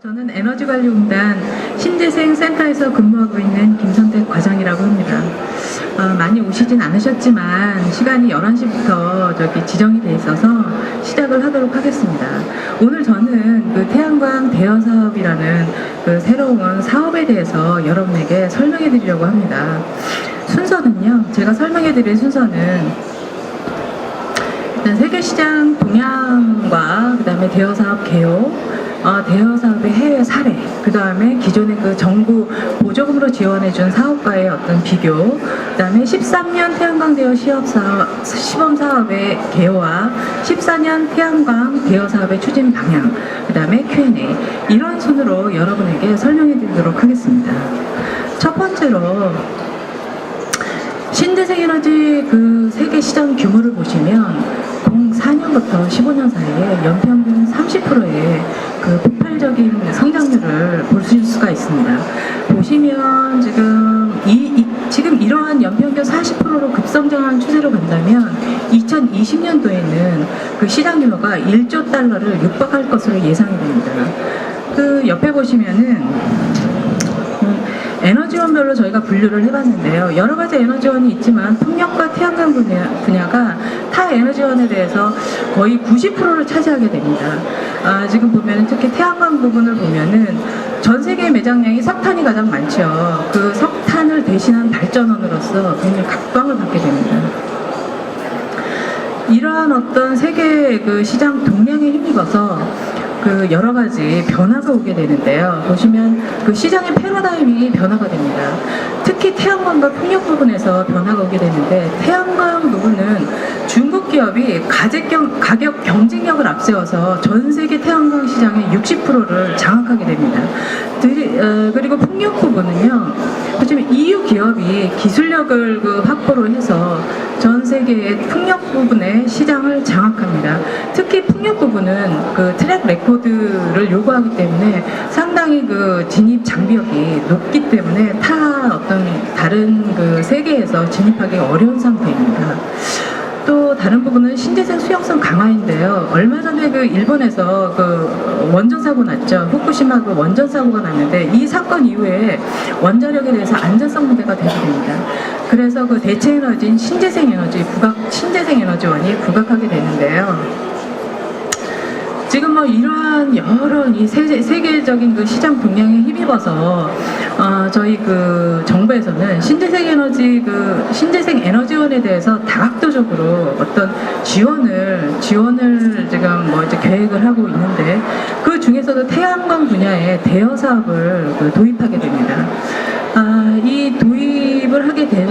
저는 에너지관리공단 신재생센터에서 근무하고 있는 김선택 과장이라고 합니다. 많이 오시진 않으셨지만 시간이 11시부터 저기 지정이 돼 있어서 시작을 하도록 하겠습니다. 오늘 저는 그 태양광 대여 사업이라는 그 새로운 사업에 대해서 여러분에게 설명해 드리려고 합니다. 순서는요, 제가 설명해 드릴 순서는 일단 세계시장 동향과 그 다음에 대여 사업 개요, 대여 사업의 해외 사례, 그 다음에 기존의 그 정부 보조금으로 지원해준 사업과의 어떤 비교, 그 다음에 13년 태양광 대여 시범 사업의 개요와 14년 태양광 대여 사업의 추진 방향, 그 다음에 Q&A, 이런 순으로 여러분에게 설명해 드리도록 하겠습니다. 첫 번째로 신재생에너지 그 세계 시장 규모를 보시면 04년부터 15년 사이에 연평균 30%의 그 폭발적인 성장률을 보실 수가 있습니다. 보시면 지금 이러한 연평균 40%로 급성장한 추세로 간다면 2020년도에는 그 시장 규모가 1조 달러를 육박할 것으로 예상이 됩니다. 그 옆에 보시면은 에너지원별로 저희가 분류를 해봤는데요. 여러 가지 에너지원이 있지만 풍력과 태양광 분야가 타 에너지원에 대해서 거의 90%를 차지하게 됩니다. 지금 보면 특히 태양광 부분을 보면은 전 세계 매장량이 석탄이 가장 많죠. 그 석탄을 대신한 발전원으로서 굉장히 각광을 받게 됩니다. 이러한 어떤 세계 그 시장 동향에 힘입어서 그 여러 가지 변화가 오게 되는데요. 보시면 그 시장의 패러다임이 변화가 됩니다. 특히 태양광과 풍력 부분에서 변화가 오게 되는데, 태양광 부분은 중국 기업이 가격 경쟁력을 앞세워서 전 세계 태양광 시장의 60%를 장악하게 됩니다. 그리고 풍력 부분은요, 보시면 EU 기업이 기술력을 그 확보를 해서 전 세계의 풍력 부분의 시장을 장악합니다. 특히 풍력 부분은 그 트랙 레코드를 요구하기 때문에 상당히 그 진입 장벽이 높기 때문에 다른 그 세계에서 진입하기 어려운 상태입니다. 또 다른 부분은 신재생 수용성 강화인데요. 얼마 전에 그 일본에서 그 원전 사고 났죠. 후쿠시마 그 원전 사고가 났는데, 이 사건 이후에 원자력에 대해서 안전성 문제가 대두됩니다. 그래서 그 대체 에너지인 신재생 에너지원이 부각하게 되는데요. 지금 뭐 이러한 여러 이 세계적인 그 시장 동향에 힘입어서 저희 그 정부에서는 신재생 에너지원에 대해서 다각도적으로 어떤 지원을 지금 뭐 이제 계획을 하고 있는데, 그 중에서도 태양광 분야의 대여 사업을 도입하게 됩니다. 이 도입을 하게 된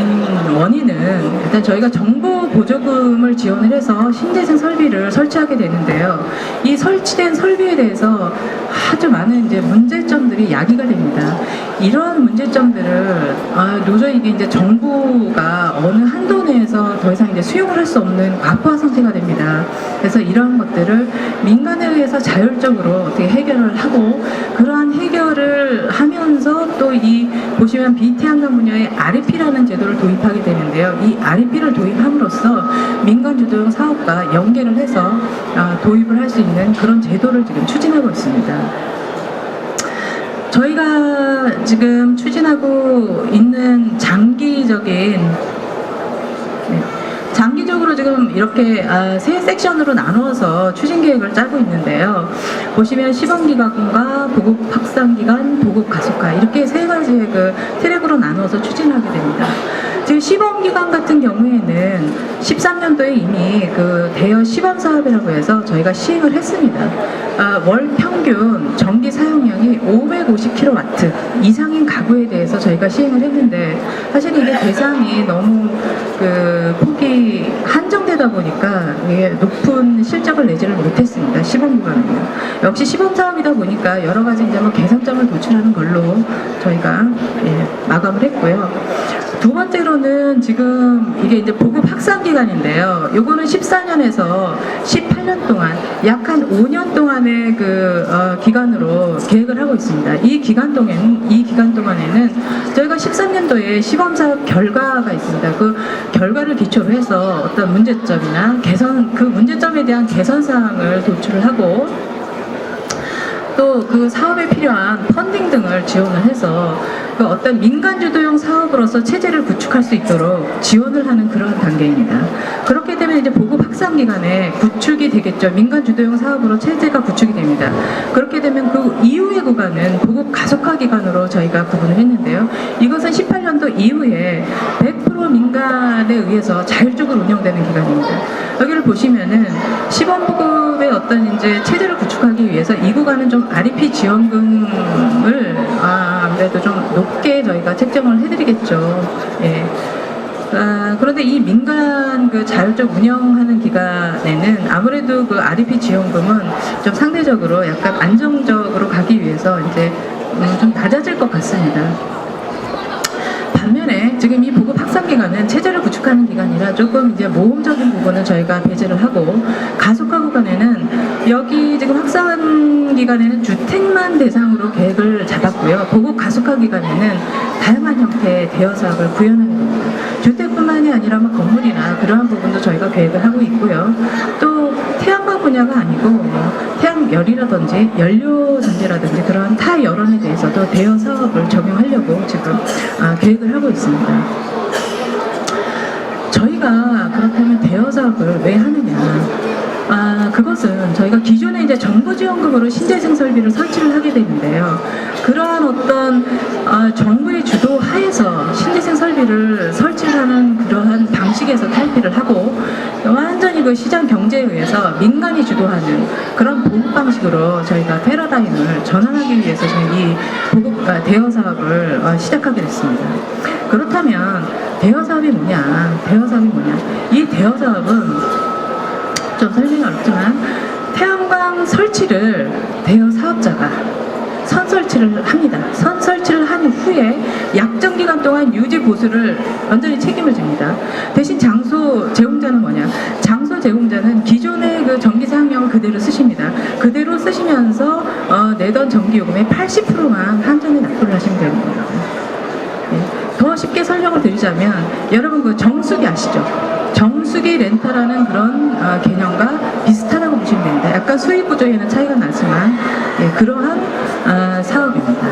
원인은 일단 저희가 정부 보조금을 지원을 해서 신재생 설비를 설치하게 되는데요. 이 설치된 설비에 대해서 아주 많은 이제 문제점들이 야기가 됩니다. 이런 문제점들을 도저히 이게 이제 정부가 어느 한도 내에서 더 이상 이제 수용을 할 수 없는 과부하 상태가 됩니다. 그래서 이러한 것들을 민간에 의해서 자율적으로 어떻게 해결을 하고, 그러한 해결을 하면서 또 이 보시면 비태양광 분야의 REP라는 제도를 도입하게 되는데요. 이 REP를 도입함으로써 민간 주도형 사업과 연계를 해서 도입을 할 수 있는 그런 제도를 지금 추진하고 있습니다. 저희가 지금 추진하고 있는 장기적으로 지금 이렇게 세 섹션으로 나누어서 추진 계획을 짜고 있는데요. 보시면 시범기간과 보급 확산기간, 보급 가속화, 이렇게 세 가지의 그 트랙으로 나누어서 추진하게 됩니다. 지금 시범기간 같은 경우에는 13년도에 이미 그 대여 시범 사업이라고 해서 저희가 시행을 했습니다. 월 평균 전기 사용량이 550kW 이상인 가구에 대해서 저희가 시행을 했는데, 사실 이게 대상이 너무 그 폭이 한정되다 보니까 이게 높은 실적을 내지를 못했습니다. 시범 구간은요. 역시 시범 사업이다 보니까 여러 가지 이제 뭐 개선점을 도출하는 걸로 저희가 마감을 했고요. 두 번째로는 지금 이게 이제 보급 확산 기간인데요. 요거는 14년에서 18년 동안 약 한 5년 동안의 그 기간으로 계획을 하고 있습니다. 이 기간 동안에는 저희가 13년도에 시범 사업 결과가 있습니다. 그 결과를 기초로 해서 어떤 문제점이나 그 문제점에 대한 개선 사항을 도출을 하고, 또 그 사업에 필요한 펀딩 등을 지원을 해서 그 어떤 민간 주도형 사업으로서 체제를 구축할 수 있도록 지원을 하는 그러한 단계입니다. 그렇기 때문에 이제 보급 확산 기간에 구축이 되겠죠. 민간 주도형 사업으로 체제가 구축이 됩니다. 그렇게 되면 그 이후의 구간은 보급 가속화 기간으로 저희가 구분을 했는데요. 이것은 18년도 이후에 100% 민간에 의해서 자율적으로 운영되는 기간입니다. 여기를 보시면은 시범보급의 어떤 이제 체제를 구축하기 위해서 이 구간은 좀 REP 지원금을 아무래도 좀 높게 저희가 책정을 해드리겠죠. 예. 그런데 이 민간 그 자율적 운영하는 기간에는 아무래도 그 REP 지원금은 좀 상대적으로 약간 안정적으로 가기 위해서 이제 좀 낮아질 것 같습니다. 반면에 지금 이 보급 확산 기간은 체제를 구축하는 기간이라 조금 이제 모험적인 부분은 저희가 배제를 하고, 가속화 구간에는 여기 지금 확산 기간에는 주택만 대상으로 계획을 잡았고요. 보급 가속화 기간에는 다양한 형태의 대여 사업을 구현하게 됩니다. 주택뿐만이 아니라 뭐 건물이나 그러한 부분도 저희가 계획을 하고 있고요. 또 태양광 분야가 아니고 태양열이라든지 연료 전지라든지 그런 타 여론에 대해서도 대여 사업을 적용하려고 지금 계획을 하고 있습니다. 저희가 그렇다면 대여 사업을 왜 하느냐? 그것은 저희가 기존에 이제 정부 지원금으로 신재생 설비를 설치를 하게 되는데요. 그러한 어떤 정부의 주도 하에서 신재생 설비를 설치를 하는 그러한 방식에서 탈피를 하고, 완전히 그 시장 경제에 의해서 민간이 주도하는 그런 보급 방식으로 저희가 패러다임을 전환하기 위해서 저희 이 보급 대여 사업을 시작하게 됐습니다. 그렇다면 대여 사업이 뭐냐? 대여 사업이 뭐냐? 이 대여 사업은 좀 설명이 어렵지만, 태양광 설치를 대여 사업자가 선설치를 합니다. 선설치를 한 후에 약정 기간 동안 유지 보수를 완전히 책임을 집니다. 대신 장소 제공자는 뭐냐? 장소 제공자는 기존의 그 전기 사용량을 그대로 쓰십니다. 그대로 쓰시면서 내던 전기 요금의 80%만 한전에 납부를 하시면 됩니다. 더 쉽게 설명을 드리자면, 여러분 그 정수기 아시죠? 정수기 렌탈하는 그런 개념과 비슷하다고 보시면 됩니다. 약간 수익 구조에는 차이가 나지만 그러한 사업입니다.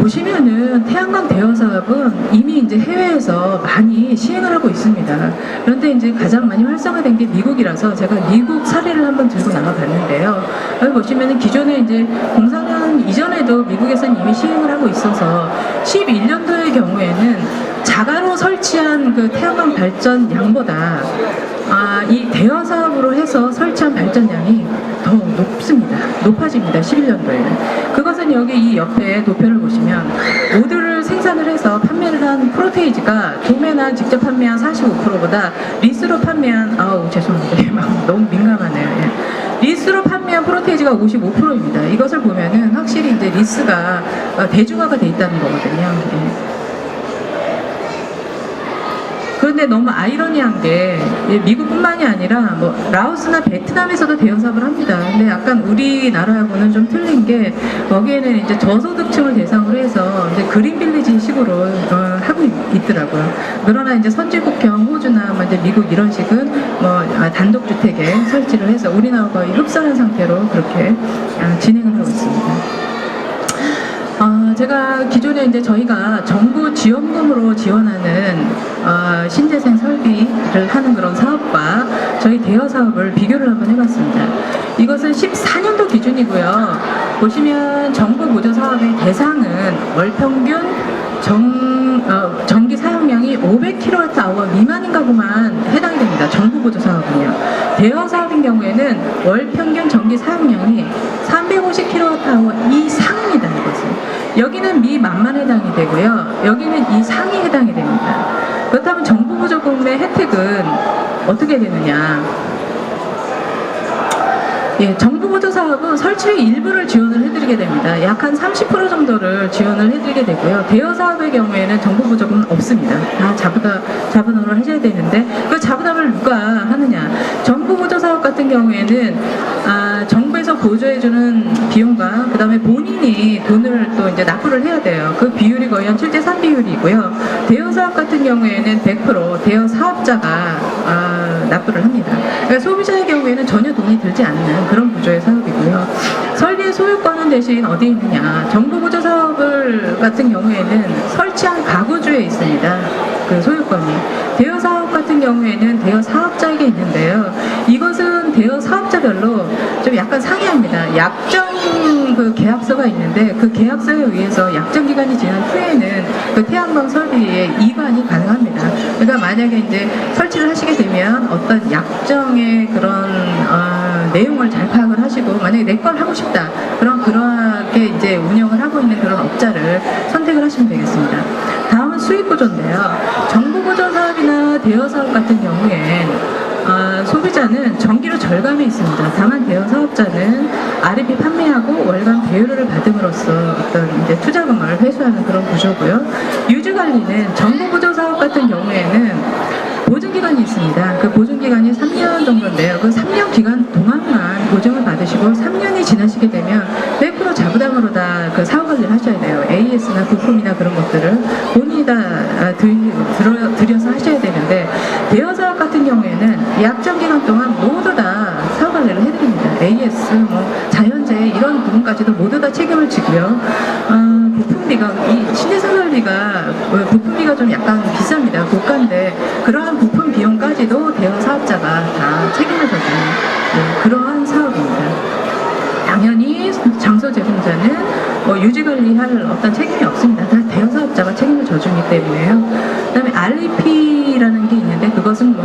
보시면은 태양광 대여 사업은 이미 이제 해외에서 많이 시행을 하고 있습니다. 그런데 이제 가장 많이 활성화된 게 미국이라서 제가 미국 사례를 한번 들고 나가봤는데요. 여기 보시면은 기존에 이제 공사년 이전에도 미국에서는 이미 시행을 하고 있어서 11년도의 경우에는 자가로 설치한 그 태양광 발전량보다 이 대여 사업으로 해서 설치한 발전량이 더 높아집니다. 11년도에는. 그것은 여기 이 옆에 도표를 보시면 모듈을 생산을 해서 판매를 한 프로테이지가 도매나 직접 판매한 45%보다 리스로 판매한 죄송합니다. 너무 민감하네요. 예. 리스로 판매한 프로테이지가 55%입니다. 이것을 보면은 확실히 이제 리스가 대중화가 돼 있다는 거거든요. 예. 그런데 너무 아이러니한 게 미국뿐만이 아니라 뭐 라오스나 베트남에서도 대여 사업을 합니다. 근데 약간 우리나라하고는 좀 틀린 게, 거기에는 이제 저소득층을 대상으로 해서 이제 그린 빌리지 식으로 하고 있더라고요. 그러나 이제 선진국형 호주나 뭐 이제 미국 이런 식은 뭐 단독 주택에 설치를 해서 우리나라와 거의 흡사한 상태로 그렇게 진행을 하고 있습니다. 제가 기존에 이제 저희가 정부 지원금으로 지원하는 신재생 설비를 하는 그런 사업과 저희 대여 사업을 비교를 한번 해봤습니다. 이것은 14년도 기준이고요. 보시면 정부 보조 사업의 대상은 월 평균 전기 사용량이 500kWh 미만인 가구만 해당이 됩니다. 정부 보조 사업은요. 대여 사업인 경우에는 월 평균 전기 사용량이 350kWh 이상입니다. 이것은. 여기는 미만만 해당이 되고요. 여기는 이상이 해당이 됩니다. 그렇다면 정부 보조금의 혜택은 어떻게 되느냐? 예, 정부 보조 사업은 설치의 일부를 지원을 해드리게 됩니다. 약 한 30% 정도를 지원을 해드리게 되고요. 대여 사업의 경우에는 정부 보조금은 없습니다. 다 자부담으로 하셔야 되는데, 그 자부담을 누가 하느냐? 정부 보조 사업 같은 경우에는 정부에서 보조해주는 비용과 그 다음에 본인이 돈을 또 이제 납부를 해야 돼요. 그 비율이 거의 한 7대3 비율이고요. 대여 사업 같은 경우에는 100% 대여 사업자가 납부를 합니다. 그러니까 소비자의 경우에는 전혀 돈이 들지 않는 그런 구조의 사업이고요. 설비의 소유권은 대신 어디에 있느냐? 정부보조사업을 같은 경우에는 설치한 가구주에 있습니다. 그 소유권이. 대여 사업 같은 경우에는 대여 사업자에게 있는데요. 이것은 대여 사업자별로 좀 약간 상이합니다. 약정 그 계약서가 있는데 그 계약서에 의해서 약정 기간이 지난 후에는 그 태양광 설비에 이관이 가능합니다. 그러니까 만약에 이제 설치를 하시게 되면 어떤 약정의 그런 내용을 잘 파악을 하시고 만약에 내 걸 하고 싶다. 그럼 그렇게 이제 운영을 하고 있는 그런 업자를 선택을 하시면 되겠습니다. 다음은 수익 구조인데요. 정부 보조 사업이나 대여 사업 같은 경우엔 소비자는 정기로 절감이 있습니다. 다만 대여 사업자는 REP 판매하고 월간 대여료를 받음으로써 어떤 이제 투자금을 회수하는 그런 구조고요. 유지 관리는 정부 보조 사업 같은 경우에는 보증기간이 있습니다. 그 보증기간이 3년 정도인데요. 그 3년 기간 동안만 보증을 받으시고 3년이 지나시게 되면 100% 자부담으로 다 그 사후 관리를 하셔야 돼요. AS나 부품이나 그런 것들을 본인이 다 들여서 하셔야 되는데 대여 사업 같은 경우에는 약정 기간 동안 모두 다 사후 관리를 해드립니다. AS, 자연재해 이런 부분까지도 모두 다 책임을 지고요. 부품비가 이 신해산설비가 부품비가 좀 약간 비쌉니다. 고가인데 그러한 부품 비용까지도 대여 사업자가 다 책임을 져주는 그러한 사업입니다. 당연히 장소 제공자는 유지 관리할 어떤 책임이 없습니다. 다 대여 사업자가 책임을 져주기 때문에요. 그다음에 REP라는 게 있는데 그것은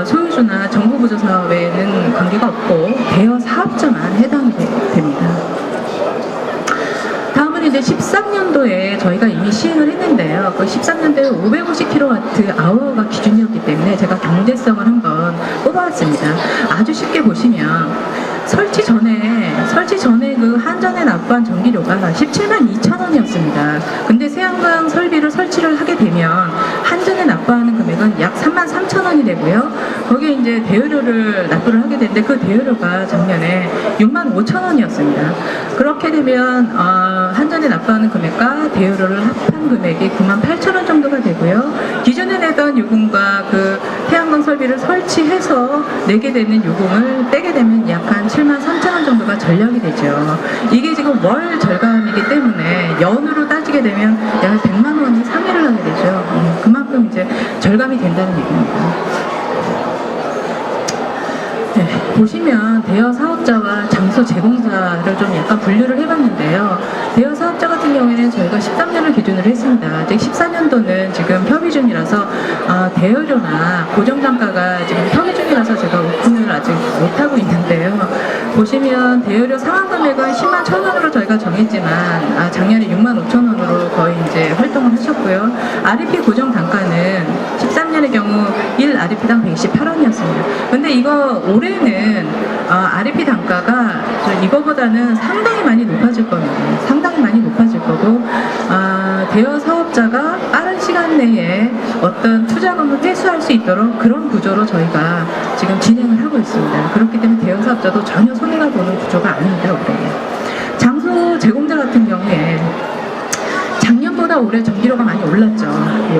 소유주나 정부 보조 사업에는 관계가 없고 대여 사업자만 해당이 됩니다. 다음은 이제 13년도에 저희가 이미 시행을 했는데요. 그 13년도에 550kWh가 기준이었기 때문에 제가 경제성을 한번 뽑아왔습니다. 아주 쉽게 보시면 설치 전에 그 한전에 납부한 전기료가 17만 2천 원이었습니다. 근데 태양광 설비를 설치를 하게 되면 한전에 납부하는 금액은 약 3만 3천 원이 되고요. 거기에 이제 대여료를 납부를 하게 되는데 그 대여료가 작년에 6만 5천 원이었습니다. 그렇게 되면 한전에 납부하는 금액과 대여료를 합한 금액이 9만 8천 원 정도가 되고요. 기존에 내던 요금과 그 태양광 설비를 설치해서 내게 되는 요금을 떼게 되면 약 한 7만 3천 원 정도가 전력이 되죠. 이게 지금 월 절감이기 때문에 연으로 따지게 되면 약 100만 원이 상회를 하게 되죠. 그만큼 이제 절감이 된다는 얘기입니다. 네, 보시면 대여 사업자와 장소 제공자를 좀 약간 분류를 해봤는데요. 대여 사업자 같은 경우에는 저희가 13년을 기준으로 했습니다. 아직 14년도는 지금 협의 중이라서 대여료나 고정단가가 지금 협의 중이라서 제가 오픈을 아직 못하고 있는데요. 보시면 대여료 상한 금액은 10만 1천 원으로 저희가 정했지만 작년에 6만 5천 원으로 거의 이제 활동을 하셨고요. REP 고정 단가는 13년의 경우 1 REP당 128원이었습니다. 근데 이거 올해는 REP 단가가 이거보다는 상당히 많이 높아질 겁니다. 상당히 많이 높아질 거고 대여 사업자가 빠른 시간 내에 어떤 투자금을 회수할 수 있도록 그런 구조로 저희가 지금 진행을 하고 있습니다. 그렇기 때문에 대여 사업자도 전혀 손해가 보는 구조가 아닙니다. 올해. 장소 제공자 같은 경우에 작년보다 올해 전기료가 많이 올랐죠.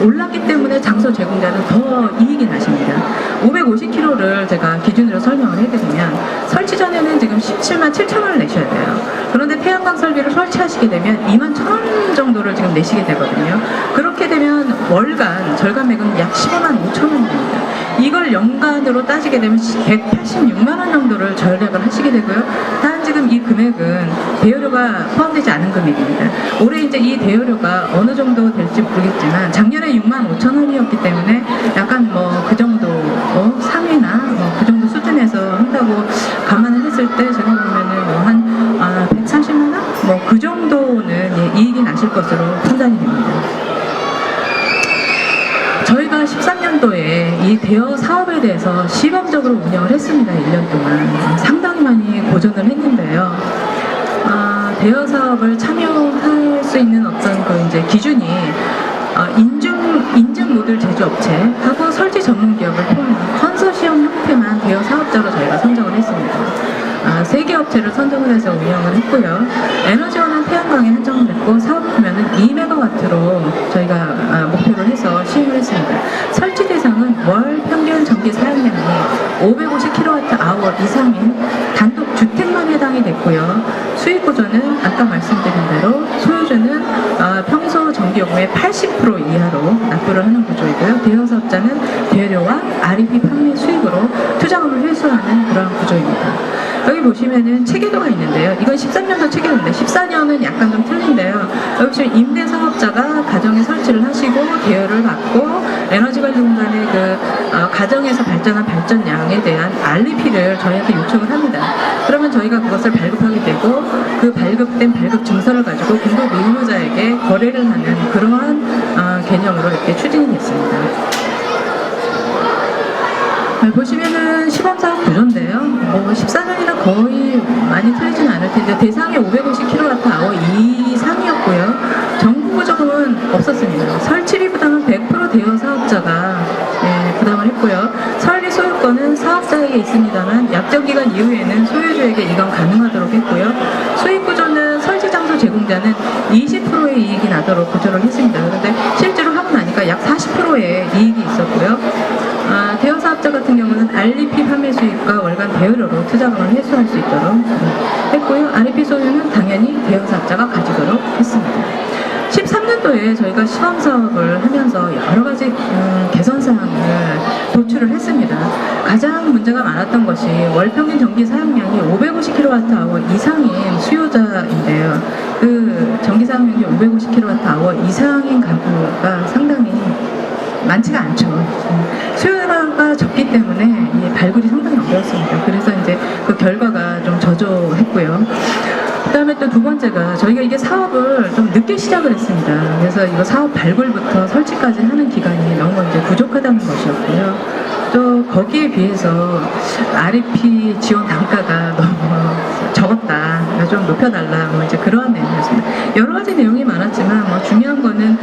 올랐기 때문에 장소 제공자는 더 이익이 나십니다. 550kg를 제가 기준으로 설명을 해드리면 설치 전에는 지금 17만 7천 원을 내셔야 돼요. 그런데 태양광 설비를 설치하시게 되면 2만 1천 원 정도를 지금 내시게 되거든요. 그렇게 되면 월간 절감액은 약 15만 5천 원이 됩니다. 이걸 연간으로 따지게 되면 186만 원 정도를 절약을 하시게 되고요. 단 지금 이 금액은 대여료가 포함되지 않은 금액입니다. 올해 이제 이 대여료가 어느 정도 될지 모르겠지만 작년에 6만 5천 원이었기 때문에 약간 그 정도 상회나 그 정도 수준에서 한다고 감안을 했을 때 제가 보면은 한 130만 원? 그 정도는 이익이 나실 것으로 판단이 됩니다. 저희가 13년도에 이 대여 사업에 대해서 시범적으로 운영을 했습니다. 1년 동안 상당히 많이 고전을 했는데요. 대여 사업을 참여할 수 있는 어떤 이제 기준이 인증 모듈 제조업체하고 설치 전문 기업을 포함한 컨소시엄 형태만 대여 사업자로 저희가 선정을 했습니다. 3개 업체를 선정을 해서 운영을 했고요. 에너지원은 태양광에 한정을 했고 사업 규모는 2MW로 저희가 목표를 해서 시행을 했습니다. 설치 대상 시장은 월 평균 전기 사용량이 550kWh 이상인 단독 주택만 해당이 됐고요. 수익 구조는 아까 말씀드린 대로 소유주는 평소 전기요금의 80% 이하로 납부를 하는 구조이고요. 대여사업자는 대여료와 REP 판매 수익으로 투자금을 회수하는 그런 구조입니다. 여기 보시면은 체계도가 있는데요. 이건 13년도 체계도인데 14년은 약간 좀 틀린데요. 여기 보시면 임대사업자가 가정에 설치를 하시고 대여를 받고 에너지관리공단의 가정에서 발전한 발전량에 대한 REP를 저희한테 요청을 합니다. 그러면 저희가 그것을 발급하게 되고 그 발급된 발급 증서를 가지고 공급 의무자에게 거래를 하는 그러한 개념으로 이렇게 추진이 됐습니다. 보시면은 시범사업 구조인데요. 14년이나 거의 많이 틀리진 않을 텐데 대상이 550kWh 이상이었고요. 정부 보조금은 없었습니다. 설치비 부담은 100% 대여 사업자가 부담을 했고요. 설비 소유권은 사업자에게 있습니다만 약정기간 이후에는 소유주에게 이관 가능하도록 했고요. 수익 구조는 설치 장소 제공자는 20%의 이익이 나도록 구조를 했습니다. 그런데 실제로 하고 나니까 약 40%의 이익이 있었고요. 대여 사업자 같은 경우는 REP 판매 수익과 월간 대여료로 투자금을 회수할 수 있도록 했고요. REP 소유는 당연히 대여 사업자가 가지도록 했습니다. 13년도에 저희가 시범 사업을 하면서 여러 가지 개선 사항을 도출을 했습니다. 가장 문제가 많았던 것이 월 평균 전기 사용량이 550kWh 이상인 수요자인데요. 그 전기 사용량이 550kWh 이상인 가구가 상당히 많지가 않죠. 수요가 적기 때문에 이 발굴이 상당히 어려웠습니다. 그래서 이제 그 결과가 좀 저조했고요. 그 다음에 또 두 번째가 저희가 이게 사업을 좀 늦게 시작을 했습니다. 그래서 이거 사업 발굴부터 설치까지 하는 기간이 너무 이제 부족하다는 것이었고요. 또 거기에 비해서 REP 지원 단가가 너무 적었다. 좀 높여달라. 이제 그러한 내용이었습니다. 여러 가지 내용이 많았지만 중요한 거는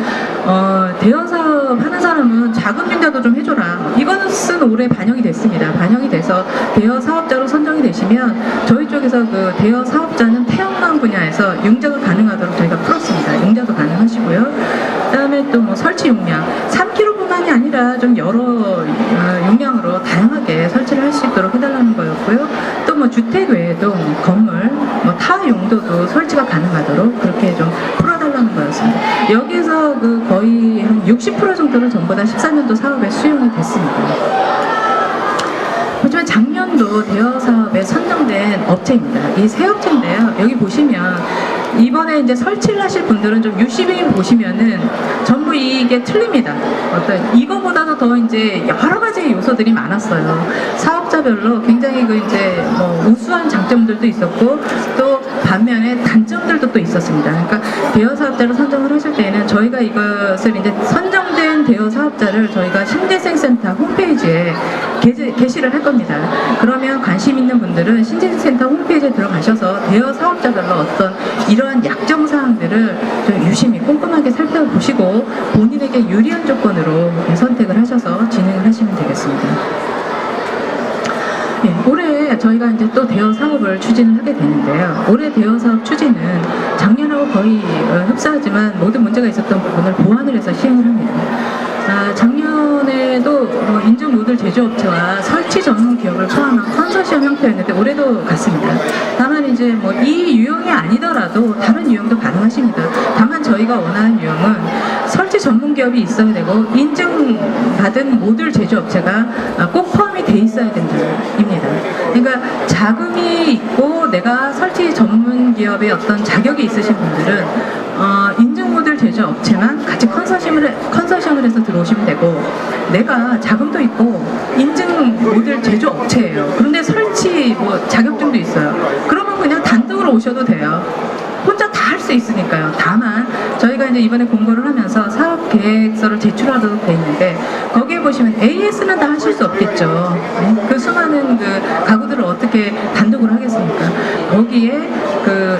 대여 사업 하는 사람은 자금 융자도 좀 해줘라. 이것은 올해 반영이 됐습니다. 반영이 돼서 대여 사업자로 선정이 되시면 저희 쪽에서 그 대여 사업자는 태양광 분야에서 융자가 가능하도록 저희가 풀었습니다. 융자도 가능하시고요. 그다음에 또 설치 용량 3kW뿐만이 아니라 좀 여러 용량으로 다양하게 설치를 할 수 있도록 해달라는 거였고요. 또 주택 외에도 건물 타 용도도 설치가 가능하도록 그렇게 좀 풀어달라는 거였습니다. 여기에서 거의 한 60% 정도는 전부 다 14년도 사업에 수용이 됐습니다. 하지만 작년도 대여 사업에 선정된 업체입니다. 이 세 업체인데요. 여기 보시면 이번에 이제 설치를 하실 분들은 좀 유심히 보시면은 전부 이게 틀립니다. 이거보다도 더 이제 여러 가지 요소들이 많았어요. 사업자별로 굉장히 이제 우수한 장점들도 있었고 또 반면에 단점들도 또 있었습니다. 그러니까 대여 사업자를 선정을 하실 때에는 저희가 이것을 이제 선정된 대여 사업자를 저희가 신재생센터 홈페이지에 게시를 할 겁니다. 그러면 관심 있는 분들은 신재생센터 홈페이지에 들어가셔서 대여 사업자별로 어떤 이러한 약정 사항들을 좀 유심히 꼼꼼하게 살펴보시고 본인에게 유리한 조건으로 선택을 하셔서 진행을 하시면 되겠습니다. 올해 저희가 이제 또 대여 사업을 추진을 하게 되는데요. 올해 대여 사업 추진은 작년하고 거의 흡사하지만 모든 문제가 있었던 부분을 보완을 해서 시행을 합니다. 작년에도 인증 모듈 제조업체와 설치 전문 기업을 포함한 컨소시엄 형태였는데 올해도 같습니다. 다만 이제 이 유형이 아니더라도 다른 유형도 가능하십니다. 다만 저희가 원하는 유형은 설치 전문 기업이 있어야 되고 인증받은 모듈 제조업체가 꼭 포함이 돼 있어야 된다입니다. 그러니까 자금이 있고 내가 설치 전문 기업의 어떤 자격이 있으신 분들은 인증 모듈 제조업체만 같이 컨소시엄을 해서 들어오시면 되고 내가 자금도 있고 인증 모듈 제조업체예요. 그런데 설치 자격증도 있어요. 그러면 그냥 단독으로 오셔도 돼요. 혼자 다 할 수 있으니까요. 다만 저희가 이제 이번에 공고를 하면서 사업 계획서를 제출하도록 돼 있는데 거기에 보시면 AS는 다 하실 수 없겠죠. 그 수많은 가구들을 어떻게 단독으로 하겠습니까? 거기에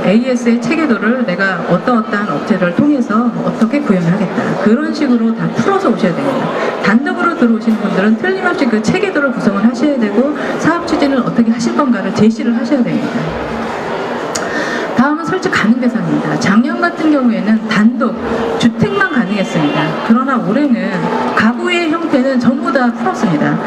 AS의 체계도를 내가 어떠한 업체를 통해서 어떻게 구현을 하겠다. 그런 식으로 다 풀어서 오셔야 됩니다. 단독으로 들어오시는 분들은 틀림없이 그 체계도를 구성을 하셔야 되고 사업 추진을 어떻게 하실 건가를 제시를 하셔야 됩니다. 다음은 설치 가능 대상입니다. 작년 같은 경우에는 단독 주택만 가능했습니다. 그러나 올해는 가구의 형태는 전부 다 풀었습니다.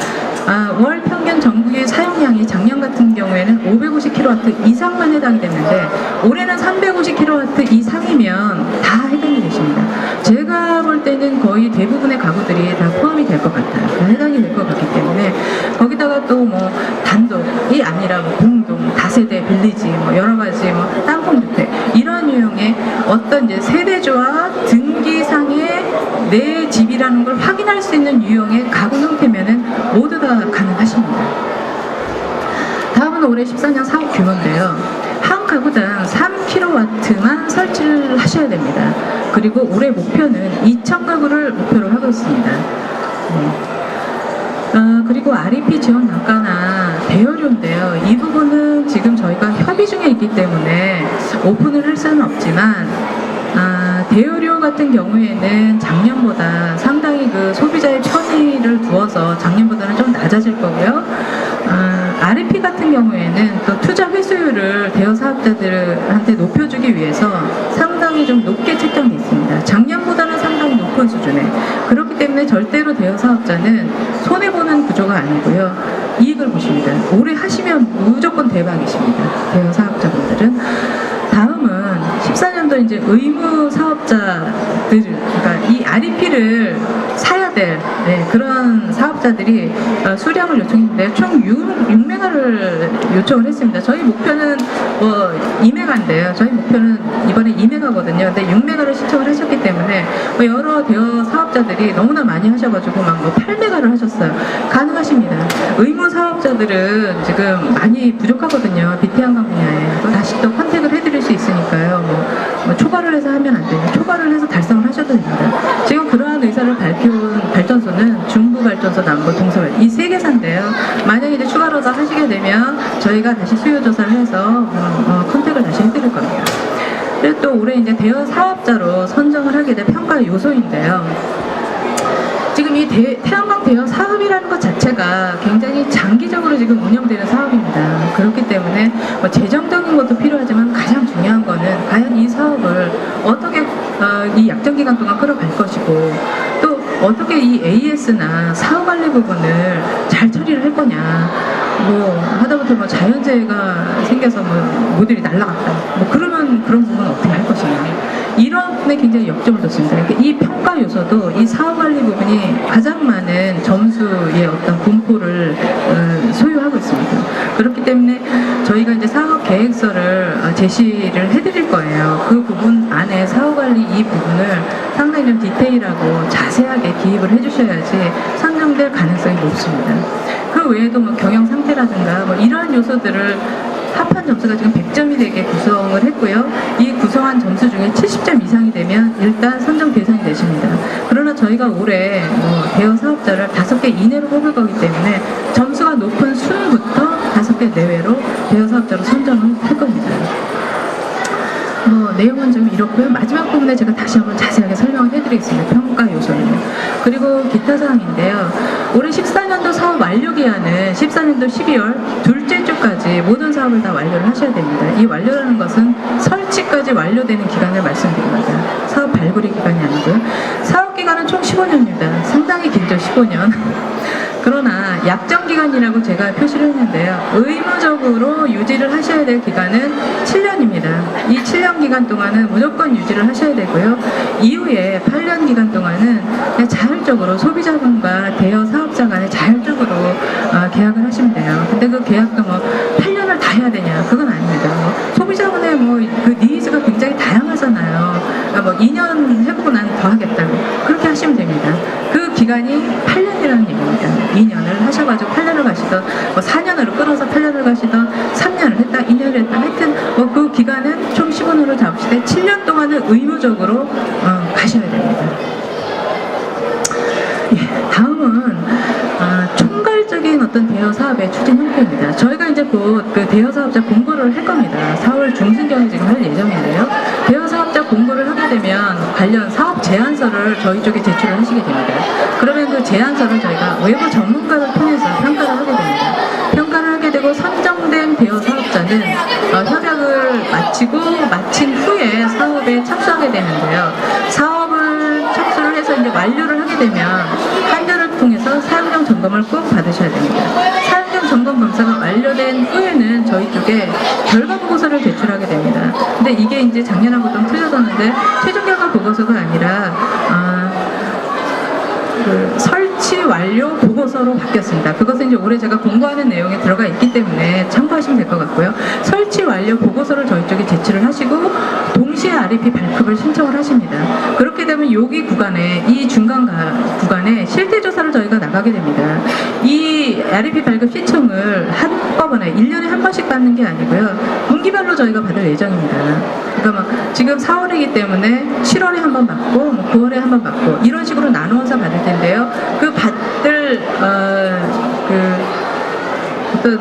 월 평균 전국의 사용량이 작년 같은 경우에는 550kW 이상만 해당이 됐는데 올해는 350kW 이상이면 다 해당이 되십니다. 제가 볼 때는 거의 대부분의 가구들이 다 포함이 될 것 같아요. 다 해당이 될 것 같기 때문에 거기다가 또 뭐 단독이 아니라 뭐 공동, 다세대, 빌리지, 뭐 여러 가지 뭐 땅콩주택 이런 유형의 어떤 이제 세대주와 등기상의 내 집이라는 걸 확인할 수 있는 유형의 가구 형태면은 모두 다 가능하십니다. 다음은 올해 14년 사업 규모인데요. 한 가구당 3kW만 설치를 하셔야 됩니다. 그리고 올해 목표는 2,000가구를 목표로 하고 있습니다. 그리고 REP 지원 단가나 대여료인데요. 이 부분은 지금 저희가 협의 중에 있기 때문에 오픈을 할 수는 없지만 대여료 같은 경우에는 작년보다 상당히 그 소비자의 편의를 두어서 작년보다는 좀 낮아질 거고요. REP 같은 경우에는 또 투자 회수율을 대여 사업자들한테 높여주기 위해서 상당히 좀 높게 책정돼 있습니다. 작년보다는 상당히 높은 수준에. 그렇기 때문에 절대로 대여 사업자는 손해보는 구조가 아니고요. 이익을 보십니다. 올해 하시면 무조건 대박이십니다. 대여 사업자분들은. 다음은 14년도 이제 의무 사업자들, 그러니까 이 REP를 사야 될 그런 사업자들이 수량을 요청했는데 총 6메가를 요청을 했습니다. 저희 목표는 뭐 2메가인데요. 저희 목표는 이번에 2메가거든요. 근데 6메가를 신청을 하셨기 때문에 뭐 여러 대여 사업자들이 너무나 많이 하셔가지고 막 뭐 8메가를 하셨어요. 가능하십니다. 의무 사업자들은 지금 많이 부족하거든요. 비태양광 분야에. 또 다시 또 컨택을 해드릴 수 있으니까요. 뭐 초과를 해서 하면 안 되고 초과를 해서 달성을 하셔도 됩니다. 지금 그러한 의사를 밝혀온 발전소는 중부 발전소, 남부 동서발 이 세 개사인데요. 만약에 이제 추가로 더 하시게 되면 저희가 다시 수요 조사를 해서 컨택을 다시 해드릴 겁니다. 그리고 또 올해 이제 대여 사업자로 선정을 하게 될 평가 요소인데요. 지금 이 태양광 대여 사업이라는 것 자체가 굉장히 장기적으로 지금 운영되는 사업입니다. 그렇기 때문에 뭐 재정적인 것도 필요하지만 가장 중요한 거는 과연 이 사업을 어떻게 이 약정 기간 동안 끌어갈 것이고 또 어떻게 이 AS나 사후 관리 부분을 잘 처리를 할 거냐. 뭐 하다못해 뭐 자연재해가 생겨서 뭐 모듈이 날아갔다. 뭐 그러면 그런 부분은 어떻게 할 것이냐. 이런 부분에 굉장히 역점을 뒀습니다. 그러니까 이 평가 요소도 이 사후 관리 부분이 가장 많은 점수의 어떤 분포를 소유하고 있습니다. 그렇기 때문에 저희가 이제 사업 계획서를 제시를 해드릴 거예요. 그 부분 안에 사후 관리 이 부분을 상당히 좀 디테일하고 자세하게 기입을 해주셔야지 선정될 가능성이 높습니다. 그 외에도 뭐 경영 상태라든가 뭐 이러한 요소들을 합한 점수가 지금 100점이 되게 구성을 했고요. 이 구성한 점수 중에 70점 이상이 되면 일단 선정 대상이 되십니다. 그러나 저희가 올해 뭐 대여 사업자를 5개 이내로 뽑을 거기 때문에 점수가 높은 순부터 5개 내외로 대여 사업자로 선정을 할 겁니다. 뭐 내용은 좀 이렇고요. 마지막 부분에 제가 다시 한번 자세하게 설명을 해드리겠습니다. 평가 요소는. 그리고 기타 사항인데요. 올해 14년도 사업 완료 기한은 14년도 12월 둘째 주까지 모든 사업을 다 완료를 하셔야 됩니다. 이 완료라는 것은 설치까지 완료되는 기간을 말씀드립니다. 사업 발굴의 기간이 아니고요. 사업 기간은 총 15년입니다. 상당히 길죠, 15년. 그러나 약정기간이라고 제가 표시를 했는데요. 의무적으로 유지를 하셔야 될 기간은 7년입니다. 이 7년 기간 동안은 무조건 유지를 하셔야 되고요. 이후에 8년 기간 동안은 그냥 자율적으로 소비자분과 대여 사업자 간에 자율적으로 계약을 하시면 돼요. 근데 그 계약도 뭐 8년을 다 해야 되냐? 그건 아닙니다. 소비자분의 뭐 그 니즈가 굉장히 다양하잖아요. 그러니까 뭐 2년 해보고 난 더 하겠다고 그렇게 하시면 됩니다. 그 기간이 8년이라는 얘기입니다. 2년을 하셔가지고 8년을 가시던 뭐 4년으로 끊어서 8년을 가시던 3년을 했다 2년을 했다 하여튼 뭐 그 기간은 총 15년을 잡으시되 7년 동안은 의무적으로 가셔야 됩니다. 예, 다음은 총괄적인 어떤 대여 사업의 추진 형태입니다. 저희가 이제 곧 그 대여 사업자 공고를 할 겁니다. 4월 중순경에 지금 할 예정인데요. 대여 사업자 공고를 하게 되면 관련 사업 제안서를 저희 쪽에 제출을 하시게 됩니다. 그러면 그 제안서를 저희가 외부 전문가를 통해서 평가를 하게 됩니다. 평가를 하게 되고 선정된 대여 사업자는 협약을 마치고 되는데요. 사업을 착수를 해서 이제 완료를 하게 되면 한전을 통해서 사용정 점검을 꼭 받으셔야 됩니다. 사용정 점검 검사가 완료된 후에는 저희 쪽에 결과 보고서를 제출하게 됩니다. 근데 이게 이제 작년하고 좀 틀려졌는데 최종 결과 보고서가 아니라 그 설치 완료 보고서로 바뀌었습니다. 그것은 이제 올해 제가 공부하는 내용에 들어가 있기 때문에 참고하시면 될 것 같고요. 설치 완료 보고서를 저희 쪽에 제출을 하시고 동시에 RFP 발급을 신청을 하십니다. 그렇게 되면 여기 구간에 이 중간 구간에 실태 조사를 저희가 나가게 됩니다. 이 RFP 발급 신청을 한꺼번에 1년에 한 번씩 받는 게 아니고요. 분기별로 저희가 받을 예정입니다. 그러니까 막 지금 4월이기 때문에 7월에 한 번 받고 뭐 9월에 한 번 받고 이런 식으로 나누어서 받을 텐데요. 그 받을 어떤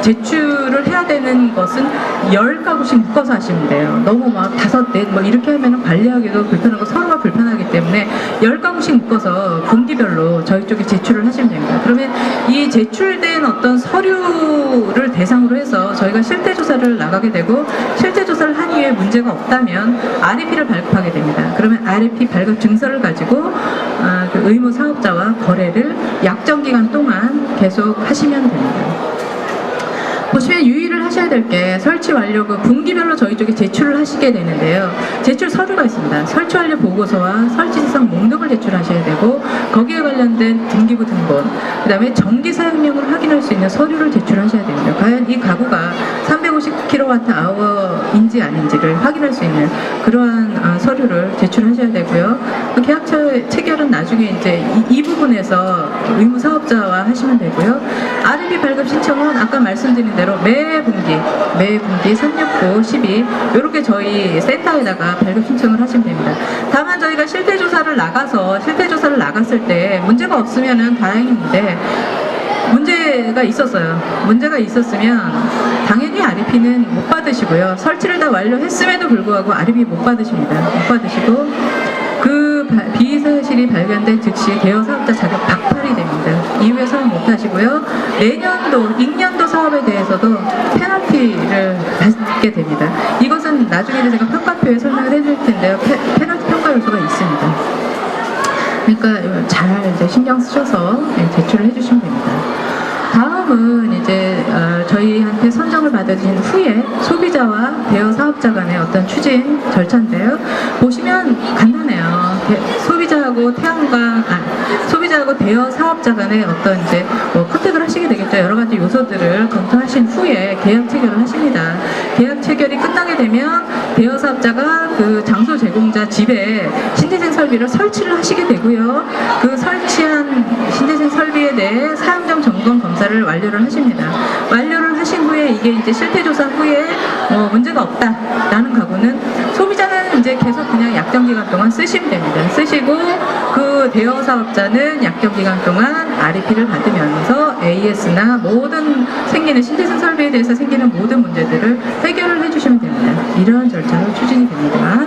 제출을 해야 되는 것은 10가구씩 묶어서 하시면 돼요. 너무 막 5, 4 뭐 이렇게 하면 관리하기도 불편하고 서로가 불편하기 때문에 10가구씩 묶어서 분기별로 저희 쪽에 제출을 하시면 됩니다. 그러면 이 제출된 어떤 서류를 대상으로 해서 저희가 실태조사를 나가게 되고 실태조사를 한 이후에 문제가 없다면 RFP를 발급하게 됩니다. 그러면 RFP 발급 증서를 가지고 그 의무 사업자와 거래를 약정 기간 동안 계속 하시면 됩니다. 보시면 유의를 하셔야 될 게 설치 완료 그 분기별로 저희 쪽에 제출을 하시게 되는데요. 제출 서류가 있습니다. 설치 완료 보고서와 설치 지상 목록을 제출하셔야 되고 거기에 관련된 등기부 등본, 그 다음에 전기 사용량을 확인할 수 있는 서류를 제출하셔야 됩니다. 과연 이 가구가 350kWh인지 아닌지를 확인할 수 있는 그러한 서류를 제출하셔야 되고요. 계약 체결은 나중에 이제 이 부분에서 의무 사업자와 하시면 되고요. RFP 발급 신청은 아까 말씀드린 대로 매 분기 369, 12 이렇게 저희 센터에다가 발급 신청을 하시면 됩니다. 다만 저희가 실태조사를 나갔을 때 문제가 없으면은 다행인데 문제가 있었어요. 문제가 있었으면 당연히 RFP는 못 받으시고요. 설치를 다 완료했음에도 불구하고 RFP 못 받으십니다. 못 받으시고 그 비사실이 발견된 즉시 대여 사업자 자격 박탈이 됩니다. 이후에 사업 못 하시고요. 내년도, 익년도 사업에 대해서도 페널티를 받게 됩니다. 이것은 나중에 제가 평가표에 설명을 해드릴 텐데요. 페널티 평가 요소가 있습니다. 그러니까 잘 이제 신경 쓰셔서 제출을 해주시면 됩니다. 다음은 이제 저희한테 선정을 받으신 후에 소비자와 대여 사업자 간의 어떤 추진 절차인데요. 보시면 간단해요. 소비자하고 대여 사업자 간의 어떤 이제 컨택을 하시게 되겠죠. 여러 가지 요소들을 검토하신 후에 계약 체결을 하십니다. 계약 체결이 끝나게 되면 대여 사업자가 그 장소 제공자 집에 신재생 설비를 설치를 하시게 되고요. 그 설치한 신재생 설비에 대해 사용정 점검 검사를 완료를 하십니다. 완료를 하신 후에 이게 이제 실태조사 후에 문제가 없다라는 가구는 소비자는 이제 계속 그냥 약정 기간 동안 쓰시면 됩니다. 쓰시고 그 대여 사업자는 약정 기간 동안 RFP를 받으면서 AS나 모든 생기는 신재생 설비에 대해서 생기는 모든 문제들을 해결을 해주시면 됩니다. 이런 절차로 추진이 됩니다.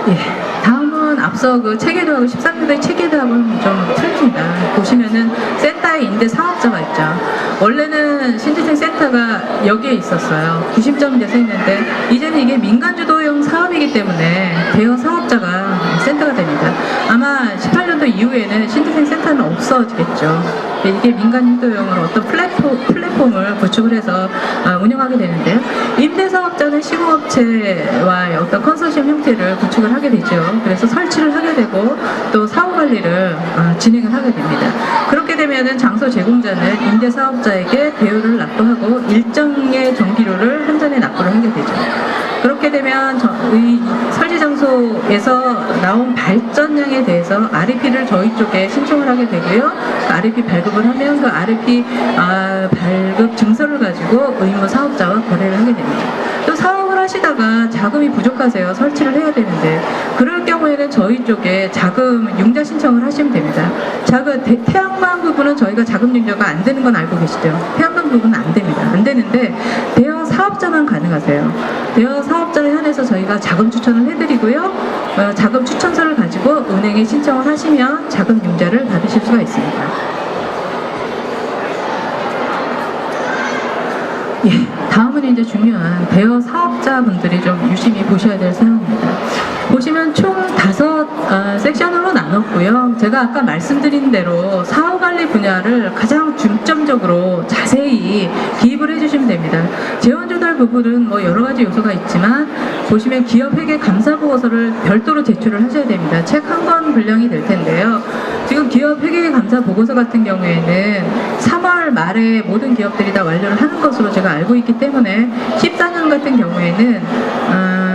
예. 다음은 앞서 그 체계도하고 13년도의 체계도하고는 좀 틀립니다. 보시면은 센터에 임대 사업자가 있죠. 원래는 신재생 센터가 여기에 있었어요. 구심점이 돼서 있는데 이제는 이게 민간주도형 사업이기 때문에 대여 사업자가 센터가 됩니다. 아마 18년도 이후에는 신재생 센터는 없어지겠죠. 이게 민간주도형으로 어떤 플랫폼을 구축을 해서 운영하게 되는데요. 임대사업자는 시공업체와의 어떤 컨소시엄 형태를 구축을 하게 되죠. 그래서 설치를 하게 되고 또 사후관리를 진행을 하게 됩니다. 그렇게 되면은 장소 제공자는 임대사업자에게 대여를 납부하고 일정의 전기료를 한전에 납부를 하게 되죠. 그렇게 되면 이 설치 장소에서 나온 발전량에 대해서 RFP를 저희 쪽에 신청을 하게 되고요. 그 RFP 발급을 하면 그 RFP 발급 증서를 가지고 의무 사업자와 거래를 하게 됩니다. 또 사업을 하시다가 자금이 부족하세요. 설치를 해야 되는데 그럴 경우에는 저희 쪽에 자금 융자 신청을 하시면 됩니다. 태양광 부분은 저희가 자금 융자가 안 되는 건 알고 계시죠? 태양광 부분은 안 됩니다. 안 되는데 대여 사업자만 가능하세요. 대여 사업자에 한해서 저희가 자금 추천을 해드리고요. 자금 추천서를 가지고 은행에 신청을 하시면 자금 융자를 받으실 수가 있습니다. 예, 다음은 이제 중요한 대여 사업자분들이 좀 유심히 보셔야 될 사항입니다. 보시면 총 5 섹션으로 나눴고요. 제가 아까 말씀드린 대로 사후관리 분야를 가장 중점적으로 자세히 기입을 해주시면 됩니다. 재원조달 부분은 뭐 여러 가지 요소가 있지만 보시면 기업회계 감사 보고서를 별도로 제출을 하셔야 됩니다. 책 한 권 분량이 될 텐데요. 지금 기업회계 감사 보고서 같은 경우에는 3월 말에 모든 기업들이 다 완료를 하는 것으로 제가 알고 있기 때문에 14년 같은 경우에는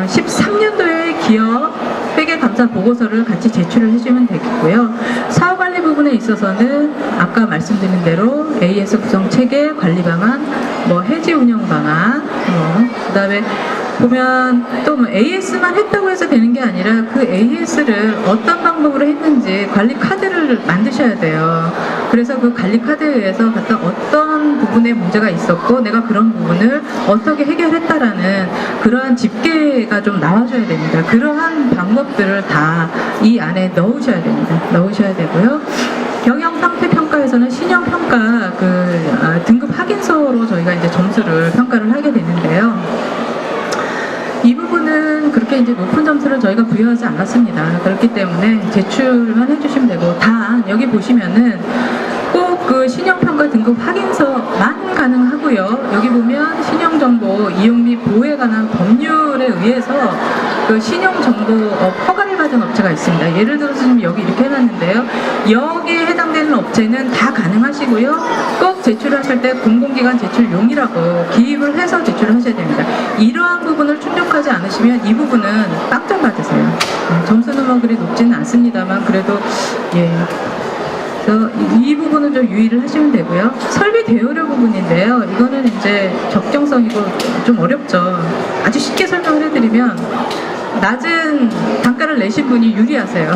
13년도에 기업 회계 감사 보고서를 같이 제출을 해주면 되겠고요. 사후관리 부분에 있어서는 아까 말씀드린 대로 AS 구성 체계, 관리 방안, 뭐 해지 운영 방안, 그다음에 보면 또 뭐 AS만 했다고 해서 되는 게 아니라 그 AS를 어떤 방법으로 했는지 관리 카드를 만드셔야 돼요. 그래서 그 관리 카드에 의해서 갖다 어떤 부분에 문제가 있었고 내가 그런 부분을 어떻게 해결했다라는 그러한 집계가 좀 나와줘야 됩니다. 그러한 방법들을 다 이 안에 넣으셔야 됩니다. 넣으셔야 되고요. 경영 상태 평가에서는 신용 평가 등급 확인서로 저희가 이제 점수를 평가를 하게 되는데요. 이 부분은 그렇게 이제 높은 점수를 저희가 부여하지 않았습니다. 그렇기 때문에 제출만 해주시면 되고, 단 여기 보시면은 꼭 그 신용평가 등급 확인서만 가능하고요. 여기 보면 신용정보 이용 및 보호에 관한 법률에 의해서 그 신용정보 허가를 받은 업체가 있습니다. 예를 들어서 지금 여기 이렇게 해놨는데요. 여기에 해당되는 업체는 다 가능하시고요. 꼭 제출하실 때 공공기관 제출용이라고 기입을 해서 제출을 하셔야 됩니다. 이러한 부분을 충족하지 않으시면 이 부분은 빵점 받으세요. 점수는 뭐 그리 높지는 않습니다만 그래도 그래서 이 부분은 좀 유의를 하시면 되고요. 설비 대여료 부분인데요. 이거는 이제 적정성이고 좀 어렵죠. 아주 쉽게 설명을 해드리면 낮은 단가를 내신 분이 유리하세요.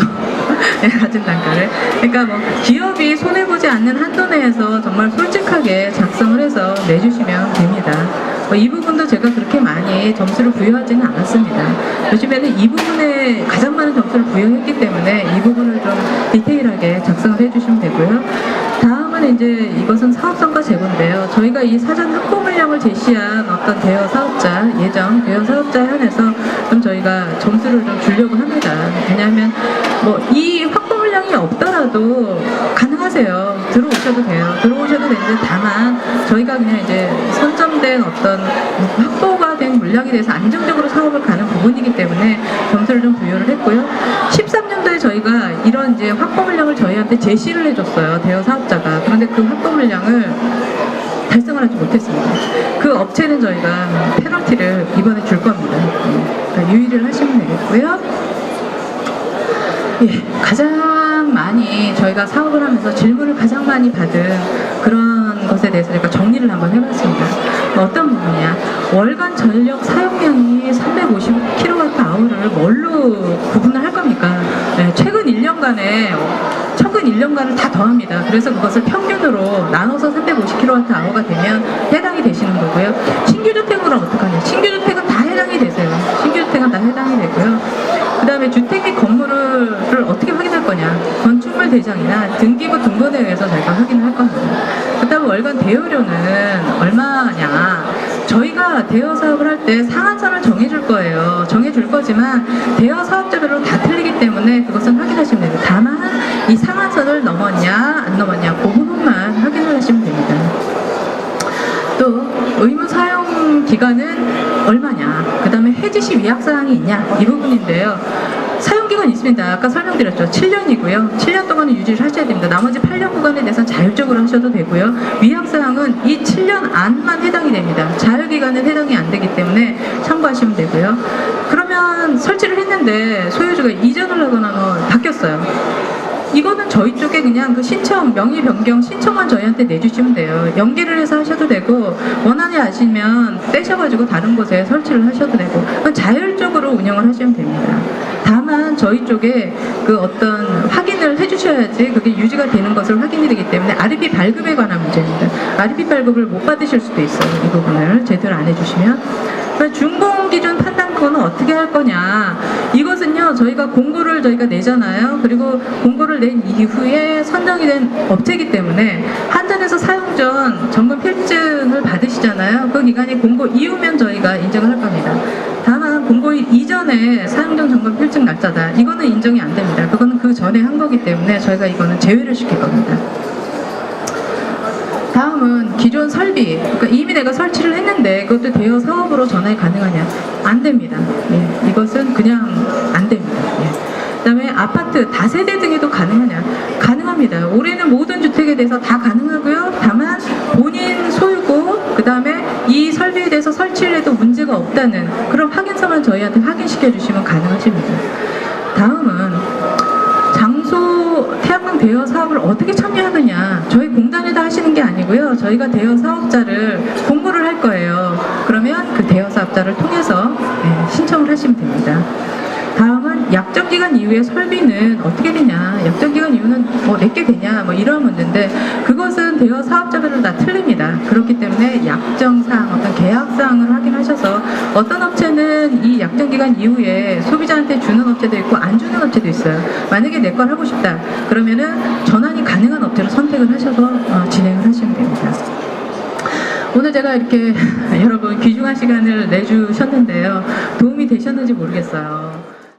낮은 단가를. 그러니까 뭐 기업이 손해보지 않는 한도 내에서 정말 솔직하게 작성을 해서 내주시면 됩니다. 이 부분도 제가 그렇게 많이 점수를 부여하지는 않았습니다. 요즘에는 이 부분에 가장 많은 점수를 부여했기 때문에 이 부분을 좀 디테일하게 작성을 해주시면 되고요. 다음은 이제 이것은 사업성과 재고인데요. 저희가 이 사전 확보 물량을 제시한 어떤 대여 사업자, 예정 대여 사업자에 한해서 좀 저희가 점수를 좀 주려고 합니다. 왜냐하면 뭐 이 확보 물량이 없더라도 가능하세요. 들어오셔도 돼요. 들어오셔도 되는데 다만 저희가 그냥 이제 선점된 어떤 확보가 된 물량에 대해서 안정적으로 사업을 가는 부분이기 때문에 점수를 좀 부여를 했고요. 13년도에 저희가 이런 이제 확보 물량을 저희한테 제시를 해줬어요. 대여 사업자가. 그런데 그 확보 물량을 달성을 하지 못했습니다. 그 업체는 저희가 페널티를 이번에 줄 겁니다. 그러니까 유의를 하시면 되겠고요. 가장 많이 저희가 사업을 하면서 질문을 가장 많이 받은 그런 것에 대해서 제가 정리를 한번 해봤습니다. 어떤 부분이냐? 월간 전력 사용량이 350kWh를 뭘로 구분을 할 겁니까? 최근 1년간을 다 더합니다. 그래서 그것을 평균으로 나눠서 350kWh가 되면 해당이 되시는 거고요. 신규주택으로 어떡하냐? 신규주택은 다 해당이 되세요. 신규주택은 다 해당이 되고요. 그 다음에 주택 및 건물을 어떻게 확인할 거냐? 건축물 대장이나 등기부 등본에 의해서 저희가 확인을 할 겁니다. 그 다음에 월간 대여료는 얼마냐? 저희가 대여 사업을 할 때 상한선을 정해줄 거예요. 정해줄 거지만 대여 사업자별로 다 틀리기 때문에 그것은 확인하시면 됩니다. 다만 이 상한선을 넘었냐 안 넘었냐 그 부분만 확인을 하시면 됩니다. 또 의무 사용 기간은 얼마냐, 그 다음에 해지시 위약사항이 있냐 이 부분인데요. 사용기간이 있습니다. 아까 설명드렸죠. 7년이고요. 7년 동안은 유지를 하셔야 됩니다. 나머지 8년 구간에 대해서는 자율적으로 하셔도 되고요. 위약사항은 이 7년 안만 해당이 됩니다. 자율기간은 해당이 안 되기 때문에 참고하시면 되고요. 그러면 설치를 했는데 소유주가 이전을 하거나 바뀌었어요. 이거는 저희 쪽에 그냥 그 신청, 명의 변경 신청만 저희한테 내주시면 돼요. 연계를 해서 하셔도 되고, 원하지 않으시면 떼셔가지고 다른 곳에 설치를 하셔도 되고, 자율적으로 운영을 하시면 됩니다. 다만 저희 쪽에 그 어떤 확인을 해주셔야지 그게 유지가 되는 것을 확인이 되기 때문에 REP 발급에 관한 문제입니다. REP 발급을 못 받으실 수도 있어요. 이 부분을 제대로 안 해주시면. 그러니까 준공 기준 판단권은 어떻게 할 거냐? 이것은요, 저희가 내잖아요. 그리고 공고를 낸 이후에 선정이 된 업체이기 때문에 한전에서 사용 전 점검 필증을 받으시잖아요. 그 기간이 공고 이후면 저희가 인정을 할 겁니다. 다만 공고 이전에 사용 전 점검 필증 날짜다. 이거는 인정이 안 됩니다. 그거는 그 전에 한 거기 때문에 저희가 이거는 제외를 시킬 겁니다. 다음은 기존 설비, 그러니까 이미 내가 설치를 했는데 그것도 대여 사업으로 전환이 가능하냐? 안 됩니다. 예, 이것은 그냥 안 됩니다. 예. 그다음에 아파트 다세대 등에도 가능하냐? 가능합니다. 올해는 모든 주택에 대해서 다 가능하고요. 다만 본인 소유고 그다음에 이 설비에 대해서 설치를 해도 문제가 없다는 그런 확인서만 저희한테 확인시켜 주시면 가능하십니다. 다음은 장소 태양광 대여 사업을 어떻게 참여하느냐? 저희 공단에다 하시는 게 아니고요. 저희가 대여 사업자를 공고를 할 거예요. 그러면 그 대여 사업자를 통해서 신청을 하시면 됩니다. 다음은 약정기간 이후에 설비는 어떻게 되냐? 약정기간 이후는 내게 되냐? 이런 문제인데 그것은 대여 사업자별로 다 틀립니다. 그렇기 때문에 약정사항, 어떤 계약사항을 확인하셔서 어떤 업체는 이 약정기간 이후에 소비자한테 주는 업체도 있고 안 주는 업체도 있어요. 만약에 내 걸 하고 싶다. 그러면은 전환이 가능한 업체를 선택을 하셔서 진행을 하시면 됩니다. 오늘 제가 이렇게 여러분 귀중한 시간을 내주셨는데요. 도움이 되셨는지 모르겠어요.